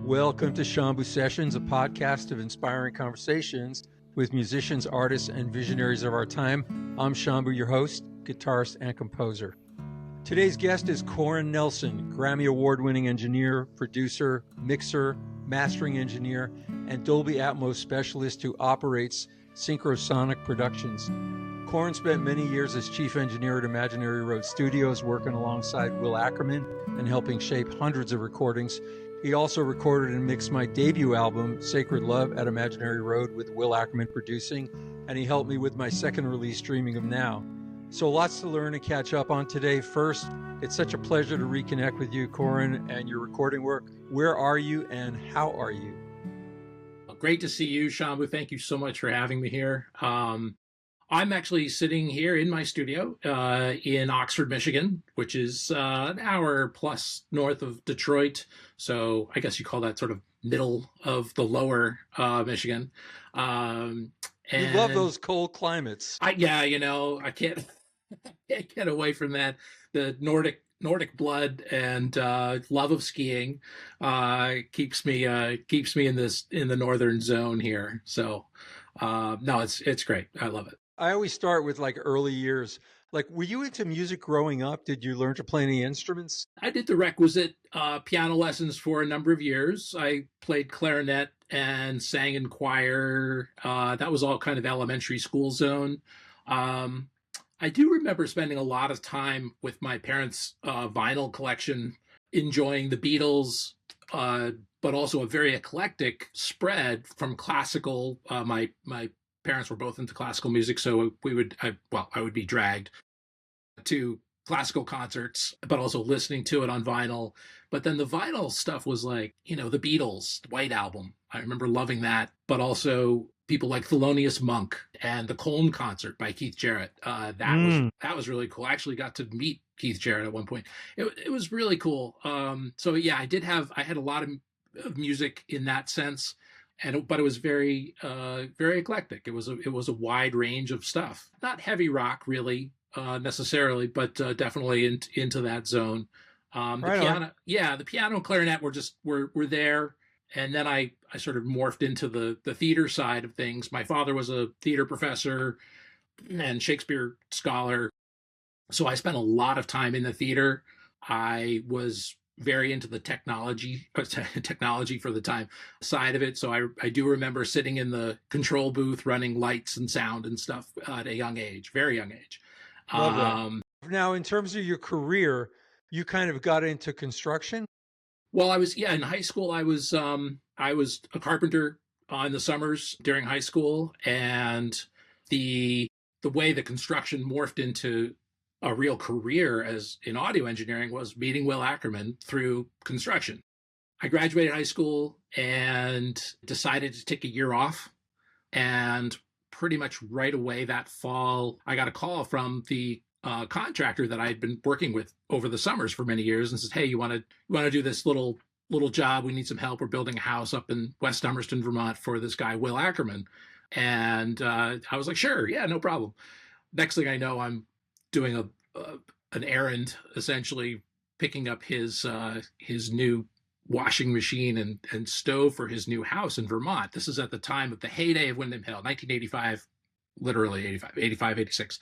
Welcome to Shambhu Sessions, a podcast of inspiring conversations with musicians, artists, and visionaries of our time. I'm Shambhu, your host, guitarist, and composer. Today's guest is Corin Nelsen, Grammy Award-winning engineer, producer, mixer, mastering engineer, and Dolby Atmos specialist who operates Synchrosonic Productions. Corin spent many years as chief engineer at Imaginary Road Studios, working alongside Will Ackerman and helping shape hundreds of recordings. He also recorded and mixed my debut album, Sacred Love, at Imaginary Road with Will Ackerman producing, and he helped me with my second release, Dreaming of Now. So lots to learn and catch up on today. First, it's such a pleasure to reconnect with you, Corin, and your recording work. Where are you and how are you? Great to see you, Shambhu. Thank you so much for having me here. I'm actually sitting here in my studio in Oxford, Michigan, which is an hour plus north of Detroit. So I guess you call that sort of middle of the lower Michigan. You love those cold climates. I can't get away from that. The Nordic blood and love of skiing keeps me in the northern zone here. So no, it's great. I love it. I always start with like early years. Like, were you into music growing up? Did you learn to play any instruments? I did the requisite piano lessons for a number of years. I played clarinet and sang in choir. That was all kind of elementary school zone. I do remember spending a lot of time with my parents' vinyl collection, enjoying the Beatles, but also a very eclectic spread from classical. My parents were both into classical music, so I would be dragged to classical concerts, but also listening to it on vinyl. But then the vinyl stuff was like, the Beatles, the White Album. I remember loving that, but also people like Thelonious Monk and the Colne Concert by Keith Jarrett. That was really cool. I actually got to meet Keith Jarrett at one point. It was really cool. So yeah, I had a lot of music in that sense. But it was very, very eclectic. It was a wide range of stuff. Not heavy rock, really, necessarily, but definitely into that zone. The piano and clarinet were there, and then I sort of morphed into the theater side of things. My father was a theater professor and Shakespeare scholar, so I spent a lot of time in the theater. I was very into the technology for the time side of it. So I do remember sitting in the control booth running lights and sound and stuff at a young age, very young age. Now, in terms of your career, you kind of got into construction? Well, in high school, I was a carpenter in the summers during high school. And the way the construction morphed into a real career as in audio engineering was meeting Will Ackerman through construction. I graduated high school and decided to take a year off. And pretty much right away that fall, I got a call from the contractor that I had been working with over the summers for many years and says, "Hey, you want to do this little job? We need some help. We're building a house up in West Somerston, Vermont for this guy, Will Ackerman." And I was like, "Sure, yeah, no problem." Next thing I know, I'm doing an errand, essentially picking up his new washing machine and stove for his new house in Vermont. This is at the time of the heyday of Windham Hill, 1985, literally 85, 86.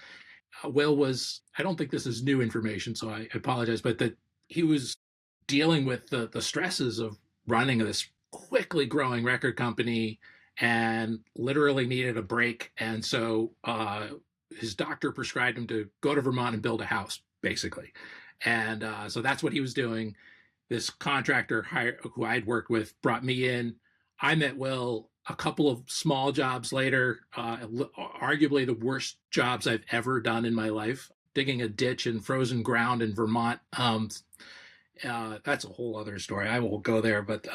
Will was, I don't think this is new information, so I apologize, but that he was dealing with the stresses of running this quickly growing record company and literally needed a break. And so his doctor prescribed him to go to Vermont and build a house, basically. And so that's what he was doing. This contractor who I'd worked with brought me in. I met Will a couple of small jobs later, arguably the worst jobs I've ever done in my life, digging a ditch in frozen ground in Vermont. That's a whole other story. I won't go there, but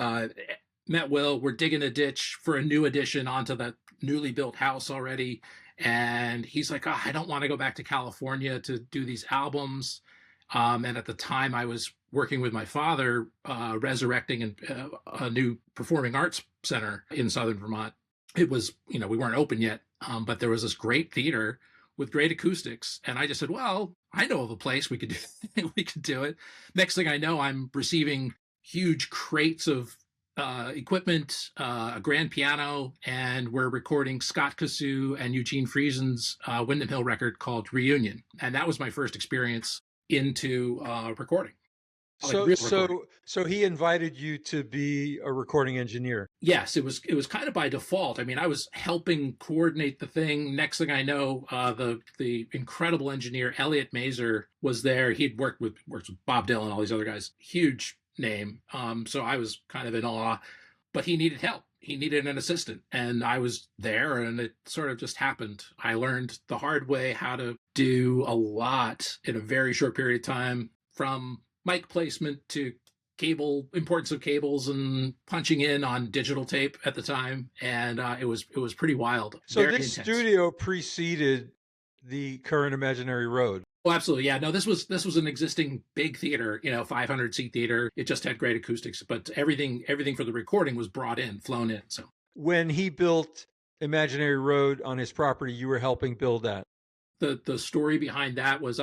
met Will. We're digging a ditch for a new addition onto that newly built house already. And he's like, "Oh, I don't want to go back to California to do these albums." And at the time I was working with my father, resurrecting a new performing arts center in Southern Vermont. It was, we weren't open yet, but there was this great theater with great acoustics. And I just said, "Well, I know of a place we could do it." Next thing I know, I'm receiving huge crates of equipment, a grand piano, and we're recording Scott Cassou and Eugene Friesen's Windham Hill record called Reunion. And that was my first experience into recording. Like So, real so, recording. so he invited you to be a recording engineer. Yes, it was kind of by default. I mean, I was helping coordinate the thing. Next thing I know, the incredible engineer Elliot Mazer was there. He'd worked with Bob Dylan, all these other guys. Huge name. So I was kind of in awe, but he needed help. He needed an assistant, and I was there, and it sort of just happened. I learned the hard way how to do a lot in a very short period of time, from mic placement to importance of cables and punching in on digital tape at the time, and it was pretty wild. So Very this intense. studio preceded the current Imaginary Road. Oh, absolutely, yeah. No, this was an existing big theater, 500-seat theater. It just had great acoustics, but everything for the recording was flown in. So When he built Imaginary Road on his property, you were helping build that. the story behind that was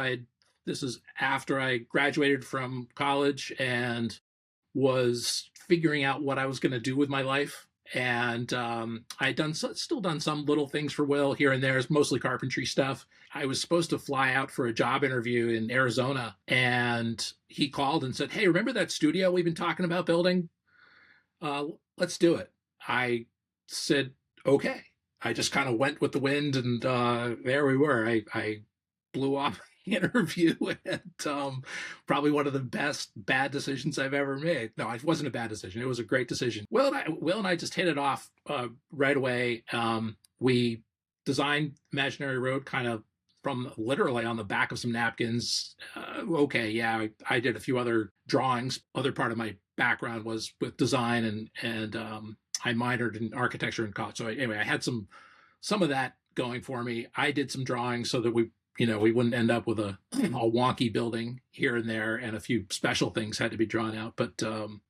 this is after I graduated from college and was figuring out what I was going to do with my life. And I'd still done some little things for Will here and there, mostly carpentry stuff. I was supposed to fly out for a job interview in Arizona, and he called and said, "Hey, remember that studio we've been talking about building? Let's do it." I said, "Okay." I just kind of went with the wind, and there we were. I blew off the interview, and probably one of the best bad decisions I've ever made. No, it wasn't a bad decision. It was a great decision. Will and I just hit it off right away. We designed Imaginary Road kind of from literally on the back of some napkins. Okay, yeah, I did a few other drawings. Other part of my background was with design, and I minored in architecture in college. So anyway, I had some of that going for me. I did some drawings so that we wouldn't end up with a wonky building here and there, and a few special things had to be drawn out. But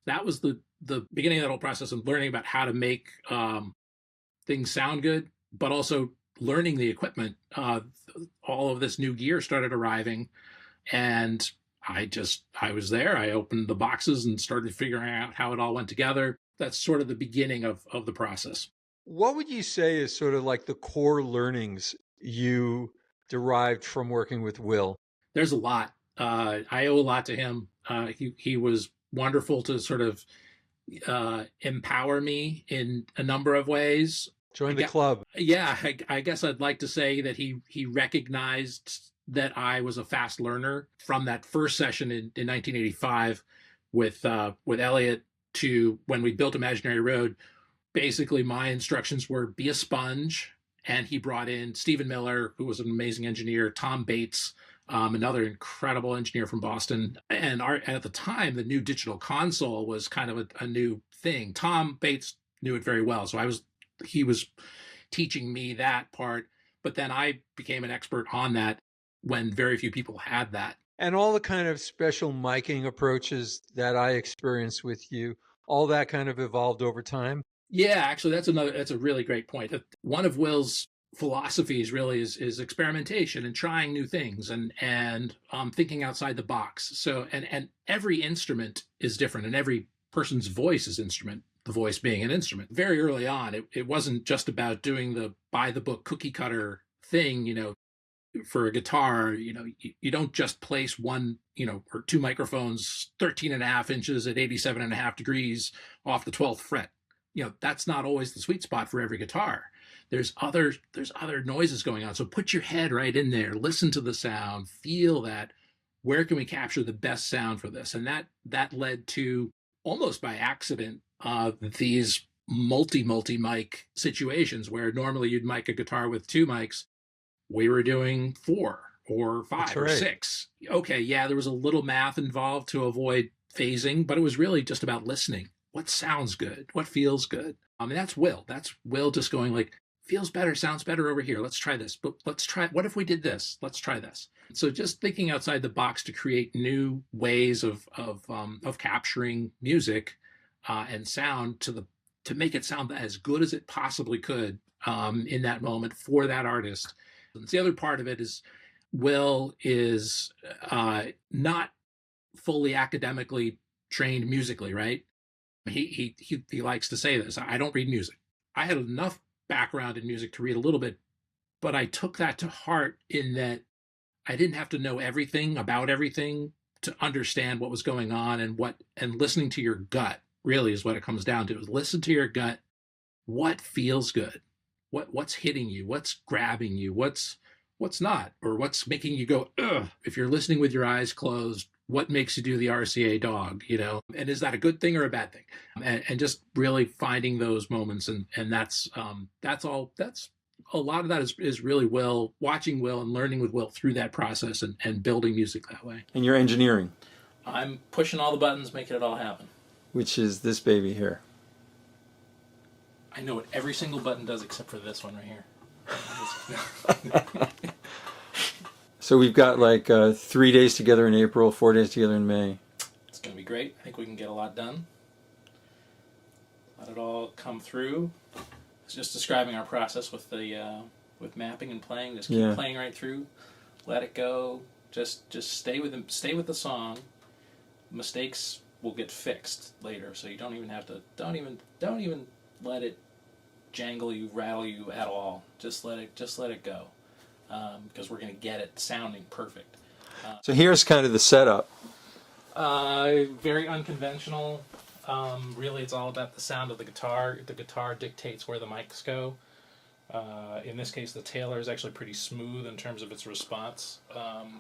that was the beginning of that whole process of learning about how to make things sound good, but also learning the equipment. All of this new gear started arriving, and I was there. I opened the boxes and started figuring out how it all went together. That's sort of the beginning of the process. What would you say is sort of like the core learnings you derived from working with Will? There's a lot. I owe a lot to him. He was wonderful to sort of empower me in a number of ways. Join the club. Yeah, I guess I'd like to say that he recognized that I was a fast learner from that first session in 1985 with Elliot to when we built Imaginary Road. Basically, my instructions were be a sponge, and he brought in Stephen Miller, who was an amazing engineer, Tom Bates, another incredible engineer from Boston. And at the time, the new digital console was kind of a new thing. Tom Bates knew it very well, so he was teaching me that part. But then I became an expert on that when very few people had that. And all the kind of special miking approaches that I experienced with you, all that kind of evolved over time. Yeah, actually, that's a really great point. One of Will's philosophies really is experimentation and trying new things and thinking outside the box. So and every instrument is different, and every person's voice is instrument. The voice being an instrument. Very early on, it wasn't just about doing the by the book cookie cutter thing. For a guitar, you don't just place one, or two microphones 13.5 inches at 87.5 degrees off the 12th fret. That's not always the sweet spot for every guitar. There's other noises going on. So put your head right in there, listen to the sound, feel that. Where can we capture the best sound for this? And that led to, almost by accident, these multi mic situations where normally you'd mic a guitar with 2 mics. We were doing 4 or 5 or 6. Okay, yeah, there was a little math involved to avoid phasing, but it was really just about listening. What sounds good? What feels good? And that's Will. That's Will just going like, feels better, sounds better over here. Let's try this. But let's try, what if we did this? Let's try this. So just thinking outside the box to create new ways of capturing music and sound to make it sound as good as it possibly could in that moment for that artist. And the other part of it is Will is not fully academically trained musically, right? He likes to say this. I don't read music. I had enough background in music to read a little bit, but I took that to heart in that I didn't have to know everything about everything to understand what was going on, and listening to your gut really is what it comes down to. Is listen to your gut. What feels good? What's hitting you? What's grabbing you? What's not? Or what's making you go, ugh? If you're listening with your eyes closed, what makes you do the RCA dog, And is that a good thing or a bad thing? And just really finding those moments, and that's a lot of that is really watching Will and learning with Will through that process, and building music that way. And you're engineering. I'm pushing all the buttons, making it all happen. Which is this baby here. I know what every single button does except for this one right here. So we've got like 3 days together in April, 4 days together in May. It's going to be great. I think we can get a lot done. Let it all come through. It's just describing our process with with mapping and playing. Just keep playing right through. Let it go. Just stay with them. Stay with the song. Mistakes will get fixed later, so you don't even have to. Don't even let it jangle you, rattle you at all. Just let it go, because we're going to get it sounding perfect. So here's kind of the setup. Very unconventional. Really, it's all about the sound of the guitar. The guitar dictates where the mics go. In this case, the Taylor is actually pretty smooth in terms of its response,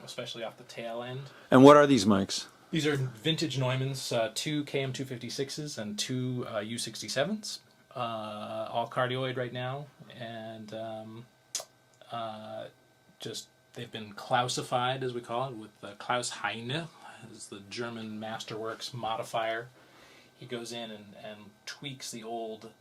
especially off the tail end. And what are these mics? These are vintage Neumanns, 2 KM256s and 2 U67s. All cardioid right now, and they've been Klausified, as we call it, with Klaus Heine, is the German Masterworks modifier. He goes in and tweaks the old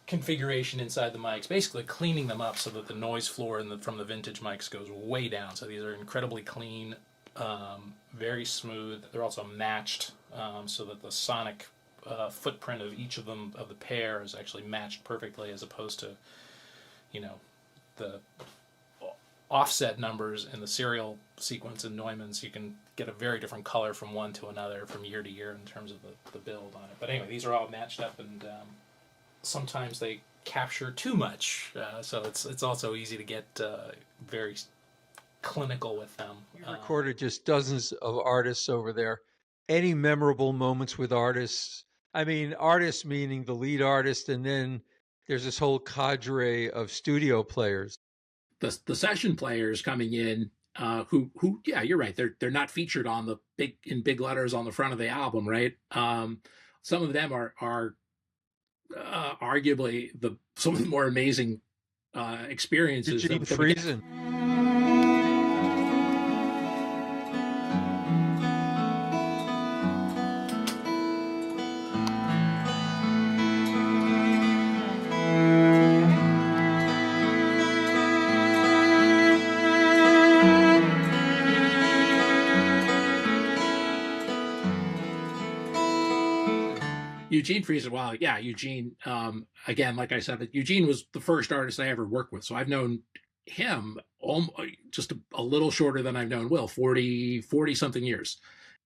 configuration inside the mics, basically cleaning them up so that the noise floor from the vintage mics goes way down. So these are incredibly clean, very smooth. They're also matched, so that the sonic footprint of each of them, of the pair, is actually matched perfectly, as opposed to the offset numbers in the serial sequence in Neumann's. You can get a very different color from one to another from year to year in terms of the build on it. But anyway, these are all matched up, and sometimes they capture too much, so it's also easy to get very clinical with them. You recorded just dozens of artists over there. Any memorable moments with artists? I mean, artists meaning the lead artist, and then there's this whole cadre of studio players. The session players coming in, who yeah, you're right. They're not featured on in big letters on the front of the album, right? Some of them are arguably some of the more amazing experiences. Eugene Friesen. Eugene Friesen, well, yeah, Eugene, again, like I said, Eugene was the first artist I ever worked with. So I've known him just a little shorter than I've known Will, 40 something years.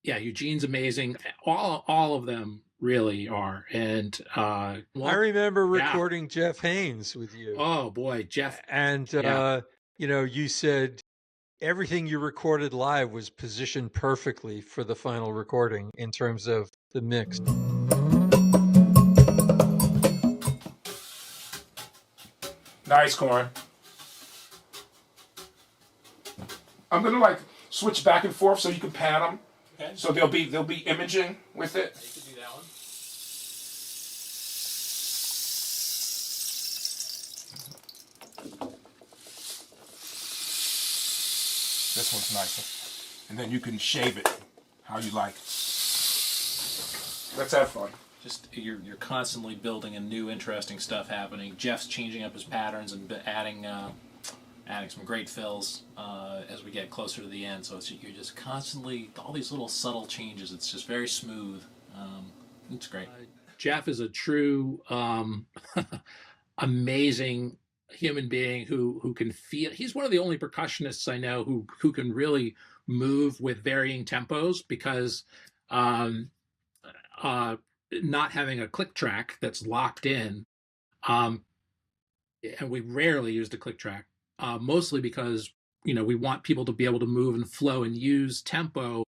Yeah, Eugene's amazing. All of them really are. And I remember recording Jeff Haynes with you. Oh boy, Jeff. And, you said everything you recorded live was positioned perfectly for the final recording in terms of the mix. Nice, Corin. I'm gonna switch back and forth so you can pan them. Okay. So there'll be imaging with it. You can do that one. This one's nicer. And then you can shave it how you like. Let's have fun. Just you're constantly building and new interesting stuff happening. Jeff's changing up his patterns and adding some great fills as we get closer to the end. So you're just constantly all these little subtle changes. It's just very smooth. It's great. Jeff is a true amazing human being who can feel. He's one of the only percussionists I know who can really move with varying tempos, because not having a click track that's locked in, um, and we rarely use the click track, mostly because we want people to be able to move and flow and use tempo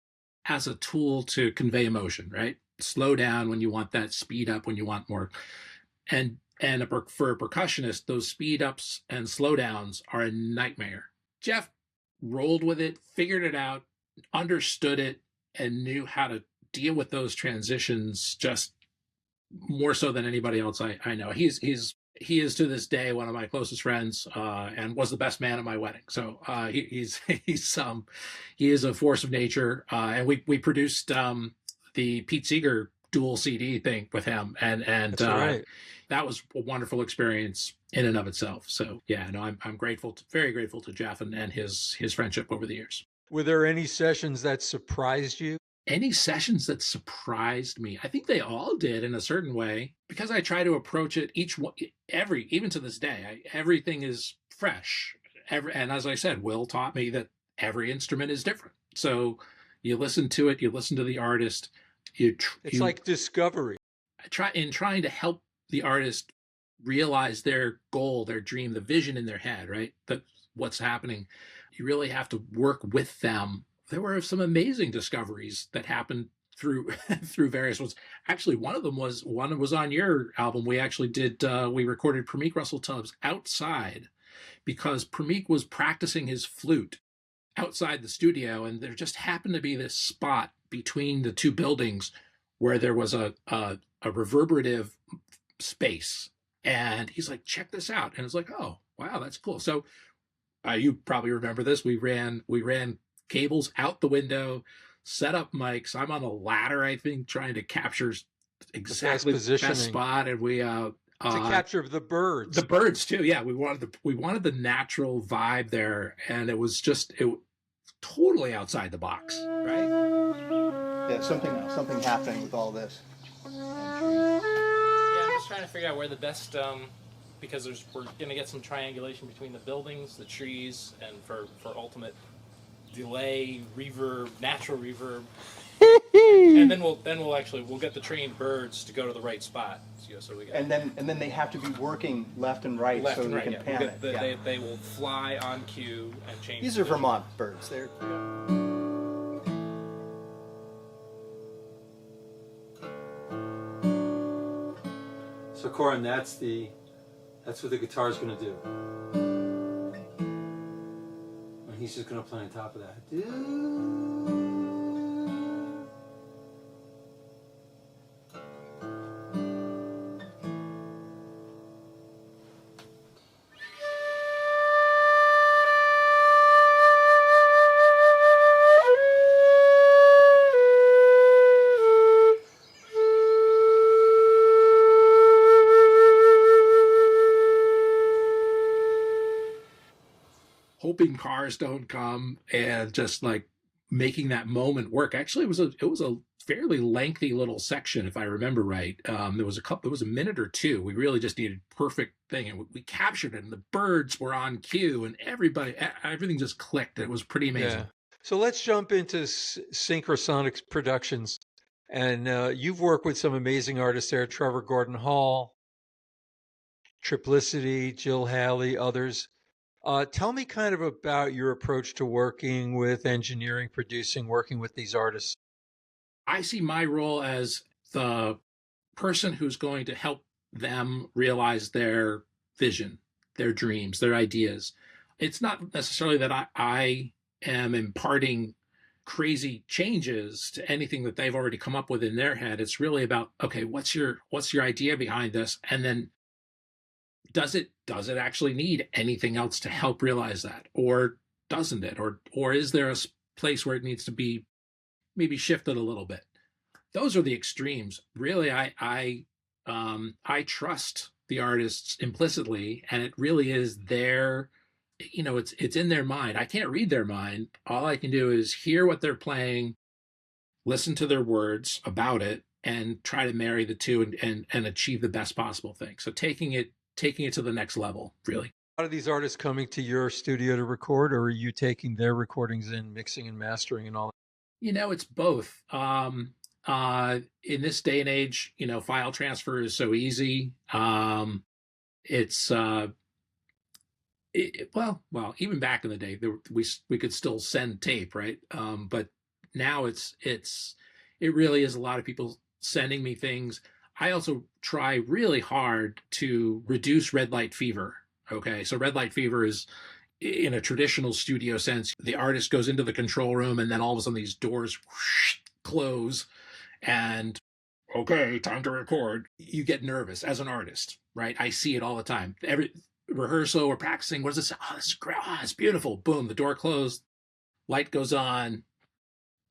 as a tool to convey emotion, right? Slow down when you want that, speed up when you want more. And for a percussionist, those speed ups and slow downs are a nightmare. Jeff rolled with it, figured it out, understood it, and knew how to deal with those transitions just more so than anybody else I know. He is to this day one of my closest friends, and was the best man at my wedding. So he is a force of nature. And we produced the Pete Seeger dual CD thing with him, and That's right. that was a wonderful experience in and of itself. So yeah, no, I'm grateful, very grateful to Jeff and his friendship over the years. Were there any sessions that surprised you? Any sessions that surprised me? I think they all did in a certain way, because I try to approach it even to this day, everything is fresh. And as I said, Will taught me that every instrument is different. So you listen to it, you listen to the artist. It's like discovery. Trying to help the artist realize their goal, their dream, the vision in their head, right? That what's happening. You really have to work with them. There were some amazing discoveries that happened through various ones. Actually, one was on your album. We actually we recorded Prameek Russell Tubbs outside, because Prameek was practicing his flute outside the studio, and there just happened to be this spot between the two buildings where there was a reverberative space. And he's like, check this out. And it's like, oh, wow, that's cool. So you probably remember this. We ran cables out the window, set up mics. I'm on a ladder, I think, trying to capture exactly the best spot. And we to capture the birds. The birds too. Yeah, we wanted the natural vibe there, and it was totally outside the box, right? Yeah, something happening with all this. Yeah, I'm just trying to figure out where the best, because we're going to get some triangulation between the buildings, the trees, and for ultimate delay, reverb, natural reverb. And then we'll get the trained birds to go to the right spot. So we got, and then they have to be working left and right so you can pan it. They will fly on cue and change. These are Vermont birds. They're So Corin, that's what the guitar is going to do. And he's just going to play on top of that. Hoping cars don't come, and just like making that moment work. Actually, it was a fairly lengthy little section, if I remember right. There was a minute or two. We really just needed perfect thing, and we captured it. And the birds were on cue, and everything just clicked. It was pretty amazing. Yeah. So let's jump into Synchrosonics Productions, and you've worked with some amazing artists there: Trevor Gordon Hall, Triplicity, Jill Haley, others. Tell me kind of about your approach to working with engineering, producing, working with these artists. I see my role as the person who's going to help them realize their vision, their dreams, their ideas. It's not necessarily that I am imparting crazy changes to anything that they've already come up with in their head. It's really about, okay, what's your idea behind this? And then does it actually need anything else to help realize that, or doesn't it, or is there a place where it needs to be maybe shifted a little bit? Those are the extremes. Really, I trust the artists implicitly, and it really is their, it's in their mind. I can't read their mind. All I can do is hear what they're playing, listen to their words about it, and try to marry the two and achieve the best possible thing. So taking it to the next level, really. A lot of these artists coming to your studio to record, or are you taking their recordings in, mixing and mastering and all that? It's both. In this day and age, file transfer is so easy. It's well, even back in the day, we could still send tape, right? But now it really is a lot of people sending me things. I also try really hard to reduce red light fever. Okay, so red light fever is, in a traditional studio sense, the artist goes into the control room and then all of a sudden these doors whoosh, close and okay, time to record. You get nervous as an artist, right? I see it all the time. Every rehearsal, we're practicing. What does it say? Oh, this is great. Oh, it's beautiful. Boom, the door closed, light goes on,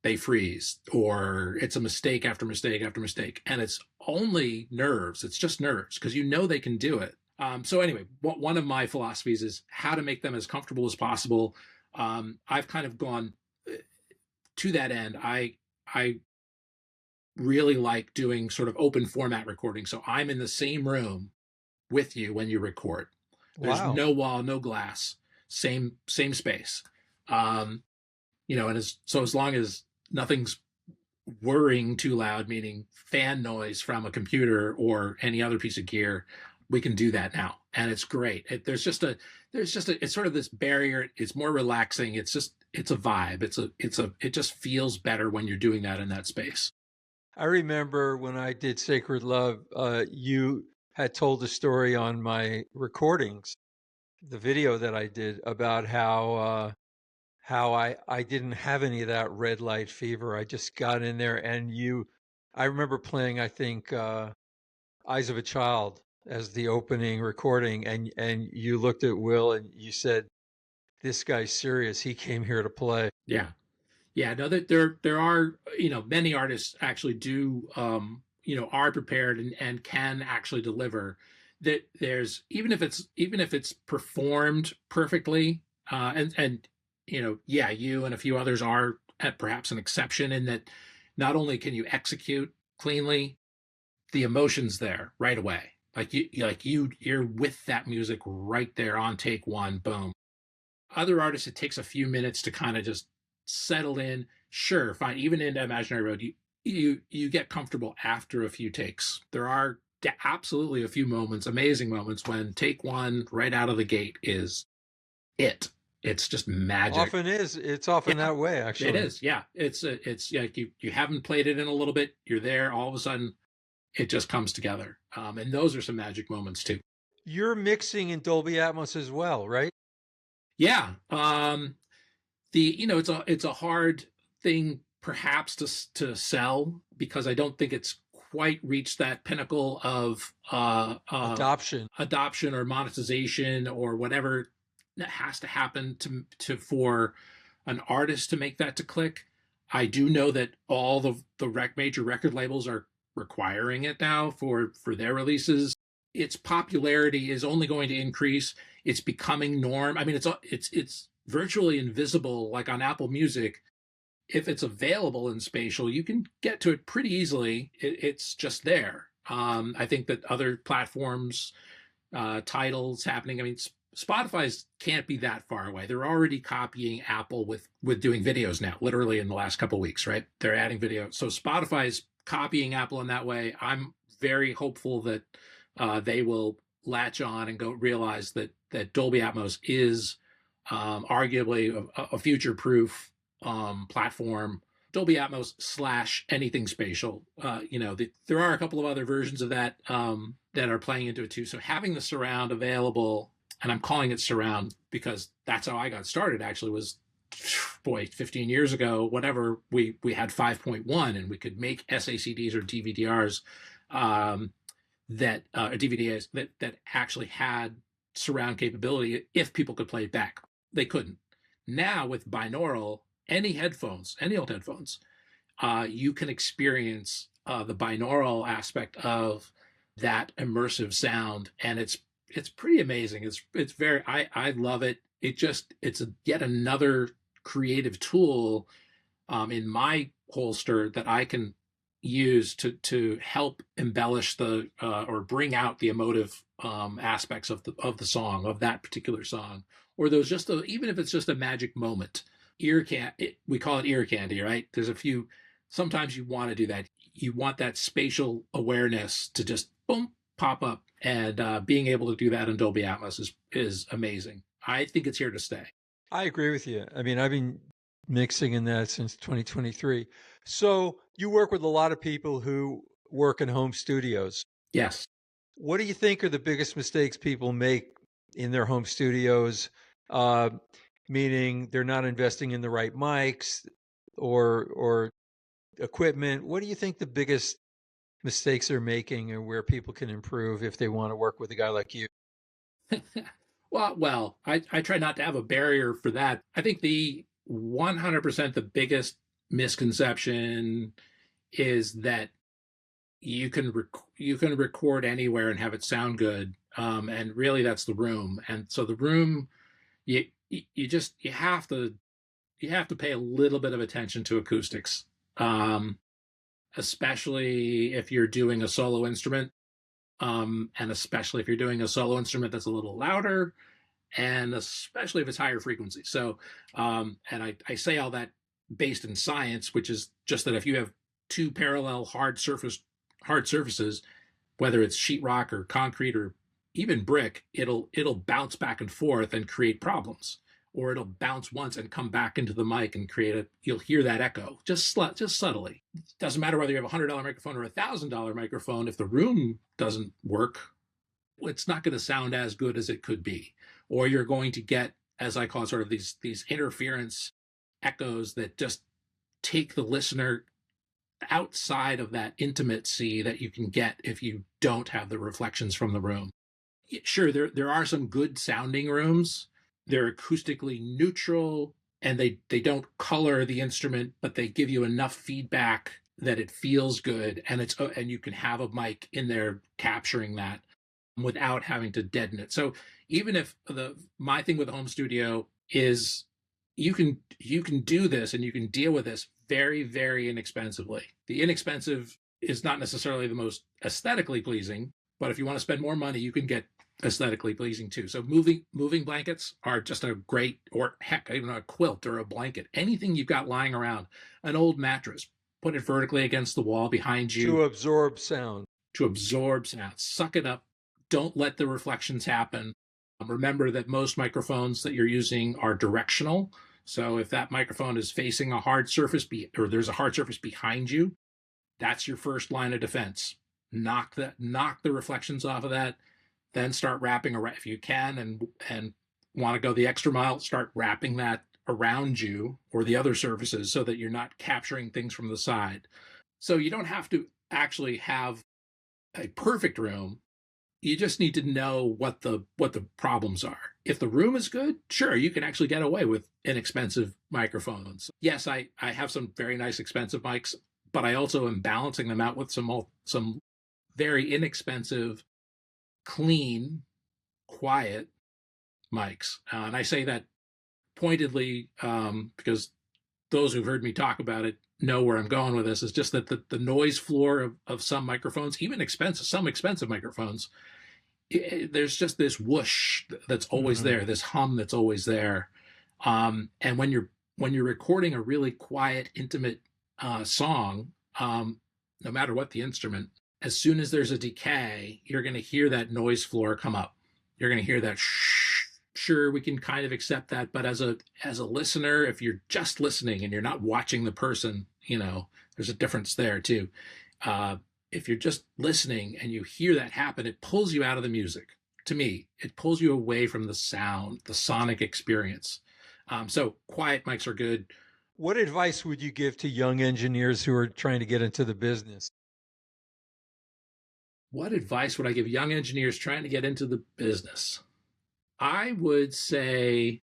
they freeze, or it's a mistake after mistake after mistake. And it's only nerves. It's just nerves because they can do it. So anyway, one of my philosophies is how to make them as comfortable as possible. I've kind of gone to that end. I really like doing sort of open format recording. So I'm in the same room with you when you record. There's no wall, no glass, same space. And as long as nothing's whirring too loud, meaning fan noise from a computer or any other piece of gear, we can do that now, and it's great. It's sort of this barrier. It's more relaxing. It's a vibe. It just feels better when you're doing that in that space. I remember when I did Sacred Love, you had told the story on my recordings, the video that I did, about how I didn't have any of that red light fever. I just got in there, and I remember playing, I think, Eyes of a Child as the opening recording, and you looked at Will and you said, "This guy's serious. He came here to play." Yeah. No, that there are, many artists actually do, are prepared and can actually deliver. That there's even if it's performed perfectly, and you and a few others are at perhaps an exception in that not only can you execute cleanly, the emotion's there right away. You're with that music right there on take one, boom. Other artists, it takes a few minutes to kind of just settle in. Sure, fine. Even in Imaginary Road, you get comfortable after a few takes. There are absolutely a few moments, amazing moments, when take one right out of the gate is it. It's just magic. It's often that way, actually. It is, yeah. It's like you haven't played it in a little bit. You're there, all of a sudden, it just comes together. And those are some magic moments too. You're mixing in Dolby Atmos as well, right? Yeah. It's a hard thing perhaps to sell because I don't think it's quite reached that pinnacle of adoption or monetization or whatever that has to happen to for an artist to make that to click. I do know that all the major record labels are requiring it now for their releases. Its popularity is only going to increase. It's becoming norm. I mean, it's virtually invisible, like on Apple Music. If it's available in spatial, you can get to it pretty easily. It's just there. I think that other platforms, titles happening. I mean, Spotify's can't be that far away. They're already copying Apple with doing videos now, literally in the last couple of weeks, right? They're adding video. So Spotify's copying Apple in that way. I'm very hopeful that they will latch on and go realize that Dolby Atmos is arguably a future-proof platform. Dolby Atmos / anything spatial. There are a couple of other versions of that that are playing into it too. So having the surround available, and I'm calling it surround because that's how I got started. Actually, was 15 years ago. Whatever, we had 5.1, and we could make SACDs or DVDRs DVDs that actually had surround capability if people could play it back. They couldn't. Now with binaural, any old headphones, you can experience the binaural aspect of that immersive sound, and it's pretty amazing. It's very I love it. It's yet another creative tool in my holster that I can use to help embellish or bring out the emotive aspects of the song, of that particular song, or those even if it's just a magic moment. We call it ear candy, right? There's a few. Sometimes you want to do that. you want that spatial awareness to just boom, pop up. And being able to do that in Dolby Atmos is amazing. I think it's here to stay. I agree with you. I mean, I've been mixing in that since 2023. So you work with a lot of people who work in home studios. Yes. What do you think are the biggest mistakes people make in their home studios? Meaning they're not investing in the right mics or equipment. What do you think the biggest mistakes they're making and where people can improve if they want to work with a guy like you? Well, I try not to have a barrier for that. I think the 100% the biggest misconception is that you can record anywhere and have it sound good, and really that's the room. And so the room, you have to pay a little bit of attention to acoustics, especially if you're doing a solo instrument. And especially if you're doing a solo instrument that's a little louder, and especially if it's higher frequency. So, and I say all that based in science, which is just that if you have two parallel hard surfaces, whether it's sheetrock or concrete or even brick, it'll bounce back and forth and create problems, or it'll bounce once and come back into the mic and you'll hear that echo just subtly. It doesn't matter whether you have a $100 microphone or a $1,000 microphone. If the room doesn't work, it's not going to sound as good as it could be. Or you're going to get, as I call it, sort of these interference echoes that just take the listener outside of that intimacy that you can get if you don't have the reflections from the room. Sure, there are some good sounding rooms. They're acoustically neutral and they don't color the instrument, but they give you enough feedback that it feels good, and you can have a mic in there capturing that without having to deaden it. So even if my thing with the home studio is you can do this and you can deal with this very, very inexpensively. The inexpensive is not necessarily the most aesthetically pleasing, but if you want to spend more money, you can get aesthetically pleasing too. So moving blankets are just a great, or heck, even a quilt or a blanket, anything you've got lying around, an old mattress, put it vertically against the wall behind you. To absorb sound. Suck it up. Don't let the reflections happen. Remember that most microphones that you're using are directional. So if that microphone is facing a hard surface or there's a hard surface behind you, that's your first line of defense. Knock the reflections off of that. Then start wrapping around if you can, and want to go the extra mile, start wrapping that around you or the other surfaces so that you're not capturing things from the side. So you don't have to actually have a perfect room. You just need to know what the problems are. If the room is good, sure, you can actually get away with inexpensive microphones. Yes, I have some very nice expensive mics, but I also am balancing them out with some very inexpensive, clean, quiet mics. And I say that pointedly because those who've heard me talk about it know where I'm going with this. Is just that the noise floor of some microphones, even some expensive microphones, there's just this whoosh that's always there, this hum that's always there. And when you're recording a really quiet, intimate song, no matter what the instrument, as soon as there's a decay, you're going to hear that noise floor come up. You're going to hear that shh. Sure, we can kind of accept that, but as a listener, if you're just listening and you're not watching the person, there's a difference there too. If you're just listening and you hear that happen, it pulls you out of the music. To me, it pulls you away from the sound, the sonic experience. So quiet mics are good. What advice would you give to young engineers who are trying to get into the business? What advice would I give young engineers trying to get into the business? I would say,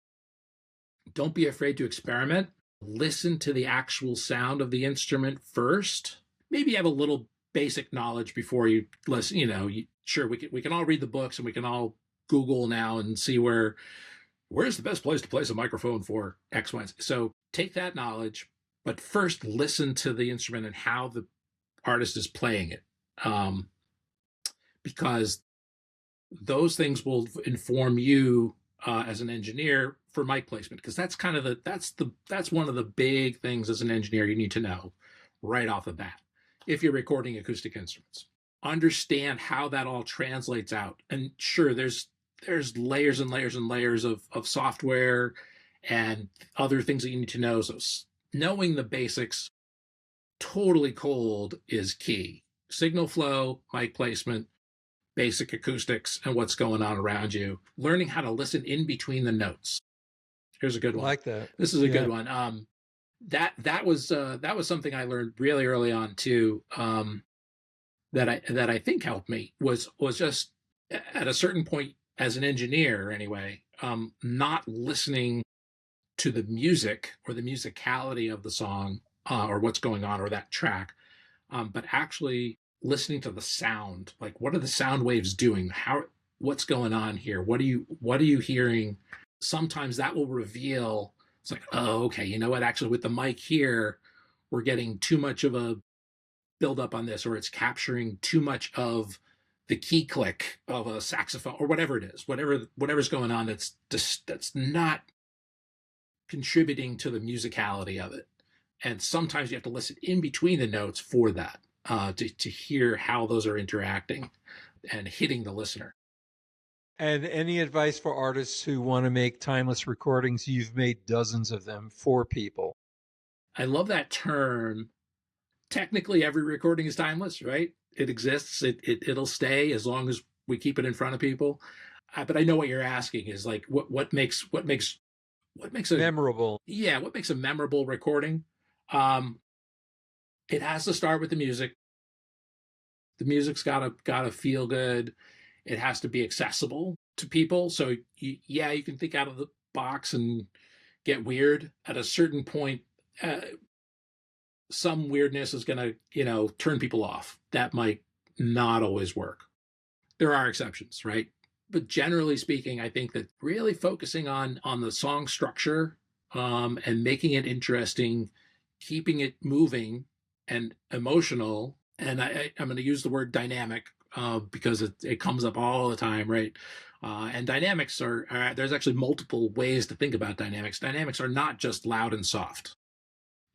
don't be afraid to experiment. Listen to the actual sound of the instrument first. Maybe have a little basic knowledge before you listen. Sure, we can all read the books and we can all Google now and see where's the best place to place a microphone for X, Y, and Z. So take that knowledge, but first listen to the instrument and how the artist is playing it. Because those things will inform you as an engineer for mic placement, because that's kind of that's one of the big things as an engineer you need to know right off the bat. if you're recording acoustic instruments. Understand how that all translates out. And sure, there's layers and layers and layers of software and other things that you need to know. So knowing the basics totally cold is key. Signal flow, mic placement, basic acoustics, and what's going on around you. Learning how to listen in between the notes. Here's a good one. I like that. This is a good one. That was something I learned really early on too. That I think helped me was just at a certain point as an engineer anyway, not listening to the music or the musicality of the song or what's going on or that track, but actually listening to the sound. Like, what are the sound waves doing? What's going on here? What are you hearing? Sometimes that will reveal, it's like, oh, okay, you know what? Actually, with the mic here, we're getting too much of a build up on this, or it's capturing too much of the key click of a saxophone or whatever it is, whatever's going on that's not contributing to the musicality of it. And sometimes you have to listen in between the notes for that, to hear how those are interacting and hitting the listener. And any advice for artists who want to make timeless recordings? You've made dozens of them for people. I love that term. Technically, every recording is timeless, right? It exists. It'll stay as long as we keep it in front of people. But I know what you're asking is like, what makes a memorable? Yeah, what makes a memorable recording? It has to start with the music. The music's gotta feel good. It has to be accessible to people. So you can think out of the box and get weird. At a certain point, some weirdness is going to, turn people off. That might not always work. There are exceptions, right? But generally speaking, I think that really focusing on the song structure, and making it interesting, keeping it moving and emotional. And I'm going to use the word dynamic, because it comes up all the time, right? And dynamics there's actually multiple ways to think about dynamics. Dynamics are not just loud and soft,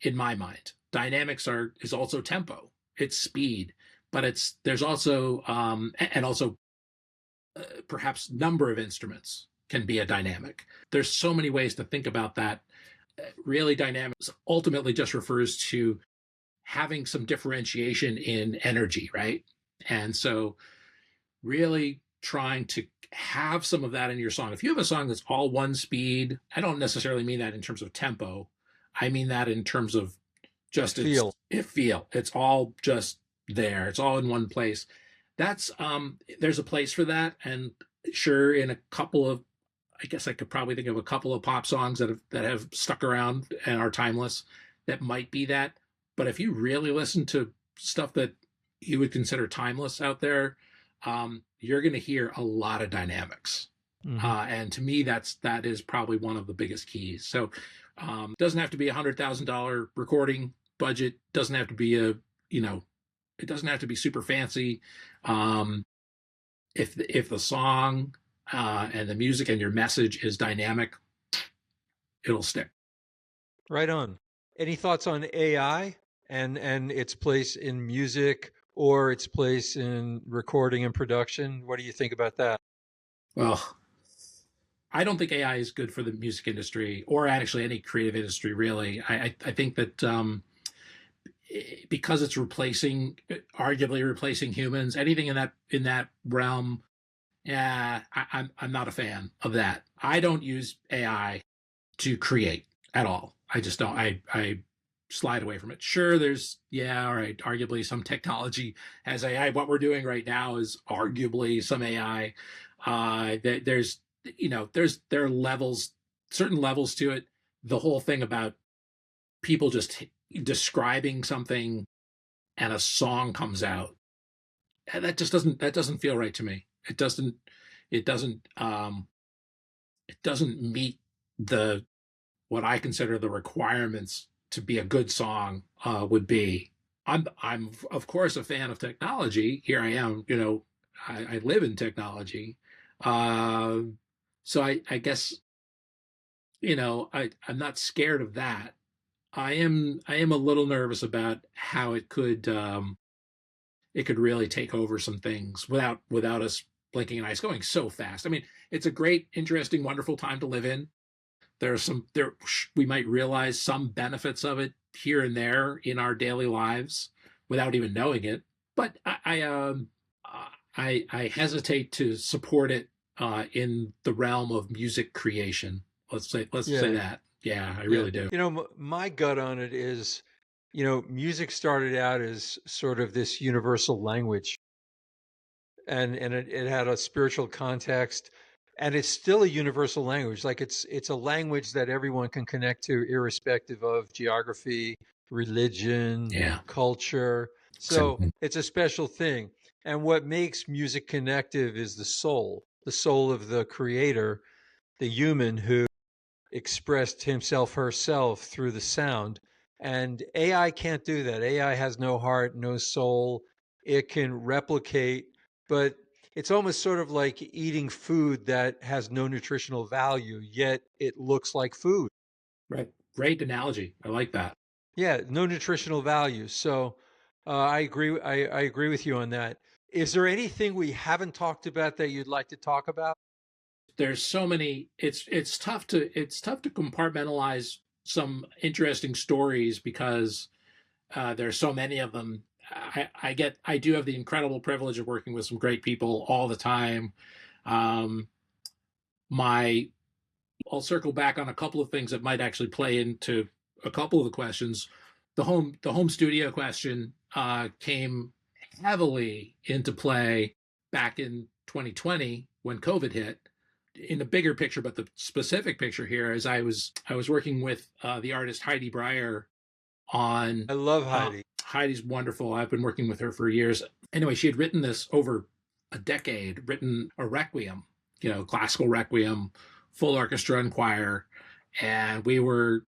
in my mind. Dynamics is also tempo, it's speed, but there's also and also perhaps number of instruments can be a dynamic. There's so many ways to think about that. Really, dynamics ultimately just refers to having some differentiation in energy, right? And so really trying to have some of that in your song. If you have a song that's all one speed, I don't necessarily mean that in terms of tempo. I mean that in terms of just feel. It's all just there. It's all in one place. That's there's a place for that. And sure, in a couple of, I guess I could probably think of a couple of pop songs that have stuck around and are timeless that might be that. But if you really listen to stuff that you would consider timeless out there, you're going to hear a lot of dynamics. Mm-hmm. And to me, that is probably one of the biggest keys. So it doesn't have to be $100,000 recording budget. Doesn't have to be it doesn't have to be super fancy. If the song and the music and your message is dynamic, it'll stick. Right on. Any thoughts on AI and its place in music or its place in recording and production? What do you think about that? Well, I don't think AI is good for the music industry or actually any creative industry, really. I think that because it's arguably replacing humans, anything in that realm, I'm not a fan of that. I don't use AI to create at all. I just don't. I slide away from it. Sure, there's all right. Arguably, some technology has AI. What we're doing right now is arguably some AI. There are levels, certain levels to it. The whole thing about people just describing something and a song comes out, that doesn't feel right to me. It doesn't meet what I consider the requirements to be a good song would be. I'm of course a fan of technology. Here I am, I live in technology. So I guess, I'm not scared of that. I am a little nervous about how it could it could really take over some things without us blinking an eye. It's going so fast. I mean, it's a great, interesting, wonderful time to live in. We might realize some benefits of it here and there in our daily lives without even knowing it. But I hesitate to support it in the realm of music creation. Let's say that. Yeah, I really do. You know, my gut on it is, you know, music started out as sort of this universal language, and it had a spiritual context, and it's still a universal language. Like it's a language that everyone can connect to, irrespective of geography, religion, culture. So it's a special thing. And what makes music connective is the soul of the creator, the human who expressed himself, herself through the sound. And AI can't do that. AI has no heart, no soul. It can replicate, but it's almost sort of like eating food that has no nutritional value, yet it looks like food. Right. Great analogy. I like that. Yeah, no nutritional value. So I agree. I agree with you on that. Is there anything we haven't talked about that you'd like to talk about? There's so many. It's tough to compartmentalize some interesting stories because there's so many of them. I do have the incredible privilege of working with some great people all the time. I'll circle back on a couple of things that might actually play into a couple of the questions. The home studio question came heavily into play back in 2020 when COVID hit. In the bigger picture, but the specific picture here is I was working with the artist Heidi Breyer on. I love Heidi. Heidi's wonderful. I've been working with her for years. Anyway, she had written this over a decade, written a requiem, classical requiem, full orchestra and choir. And we were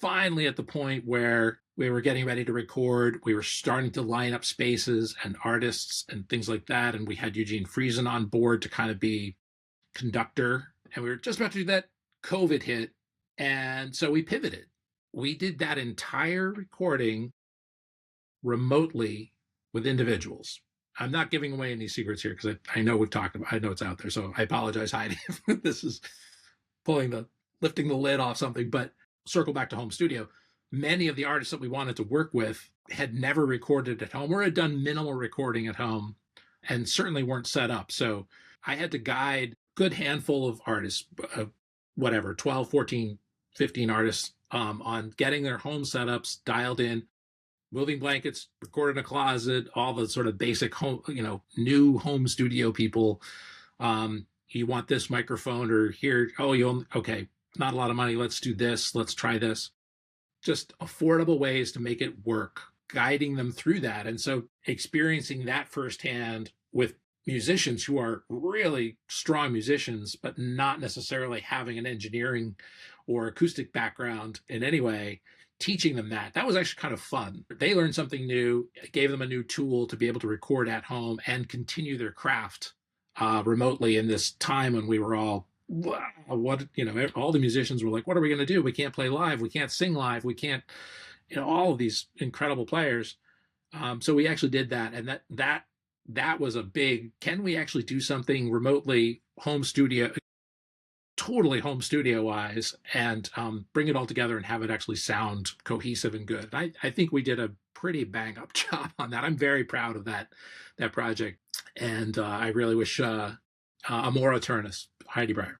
finally at the point where we were getting ready to record. We were starting to line up spaces and artists and things like that. And we had Eugene Friesen on board to kind of be conductor. And we were just about to do that. COVID hit. And so we pivoted. We did that entire recording remotely with individuals. I'm not giving away any secrets here because I know we've talked about, I know it's out there. So I apologize, Heidi, if this is lifting the lid off something, but circle back to home studio. Many of the artists that we wanted to work with had never recorded at home or had done minimal recording at home and certainly weren't set up. So I had to guide a good handful of artists, 12, 14, 15 artists on getting their home setups dialed in, moving blankets, recorded in a closet, all the sort of basic home, new home studio people. You want this microphone or here? Oh, okay, not a lot of money. Let's do this. Let's try this. Just affordable ways to make it work, guiding them through that. And so experiencing that firsthand with musicians who are really strong musicians, but not necessarily having an engineering or acoustic background in any way, teaching them that was actually kind of fun. They learned something new, gave them a new tool to be able to record at home and continue their craft remotely in this time when we were all, all the musicians were like, what are we going to do? We can't play live. We can't sing live. We can't, all of these incredible players. So we actually did that. And that was a big, can we actually do something remotely, totally home studio wise, and bring it all together and have it actually sound cohesive and good. I think we did a pretty bang up job on that. I'm very proud of that project. And I really wish Amor Aeternis, Heidi Breyer.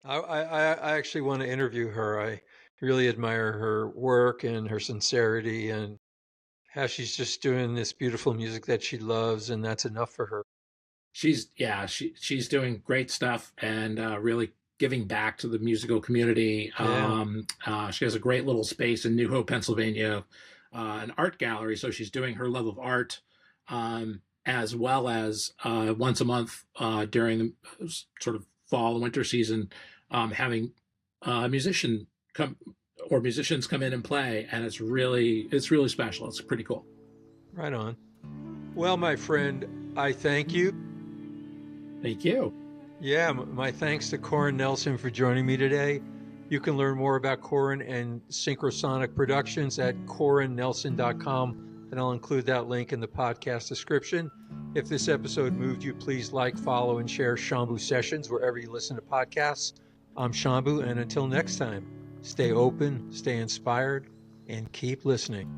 I actually want to interview her. I really admire her work and her sincerity and how she's just doing this beautiful music that she loves, and that's enough for her. She's doing great stuff and really giving back to the musical community. Yeah. She has a great little space in New Hope, Pennsylvania, an art gallery. So she's doing her love of art, as well as once a month during the sort of fall and winter season, having musicians come in and play, and it's really special. It's pretty cool. Right on. Well, my friend, I thank you. Thank you. Yeah, my thanks to Corin Nelsen for joining me today. You can learn more about Corin and Synchrosonic Productions at corinnelsen.com. and I'll include that link in the podcast description. If this episode moved you, please like, follow, and share Shambhu Sessions wherever you listen to podcasts. I'm Shambhu, and until next time, stay open, stay inspired, and keep listening.